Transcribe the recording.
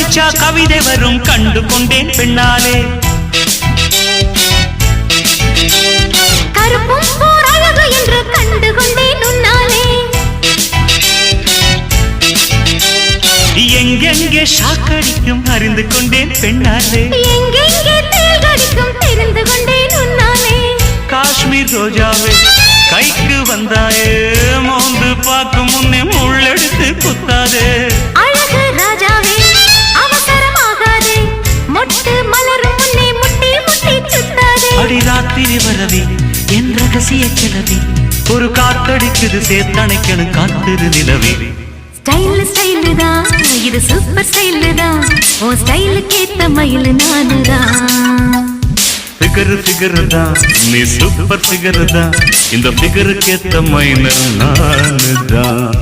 படிச்சா கவிதை வரும் கண்டு கொண்டேன் பெண்ணாலே. கருப்பும் போர் அழகு என்று கண்டு கொண்டேன் உன்னாலே. எங்கெங்கே ஷாக்கடிக்கும் அறிந்து கொண்டேன் பெண்ணாலே. எங்கெங்கே தேல்கடிக்கும் தெரிந்து கொண்டேன் உன்னாலே. காஷ்மீர் ரோஜாவே கைக்கு வந்தாயே, மோந்து பார்க்கும் முன்னே முள்ளெடுத்து குத்தாதே. அழகு ராஜாவே அவசரமாகாதே, மொட்டு மலரும் முன்னே முட்டி முட்டி சுத்தாதே. அடி ராத்திரி வரவி என் ரகசிய கிளவி, ஒரு காத்தடிக்குது சேர்த்தணைக்கணும் காத்திரு நிலவி. ஸ்டைல் ஸ்டைலு தான் இது சூப்பர் ஸ்டைலு தான், ஓ ஸ்டைலுக்கு ஏத்த மயில் நானுதான். ஃபிகரு ஃபிகரு தான் நீ சூப்பர் ஃபிகரு தான், இந்த ஃபிகருக்கு ஏத்த மைனர் நானு தான்.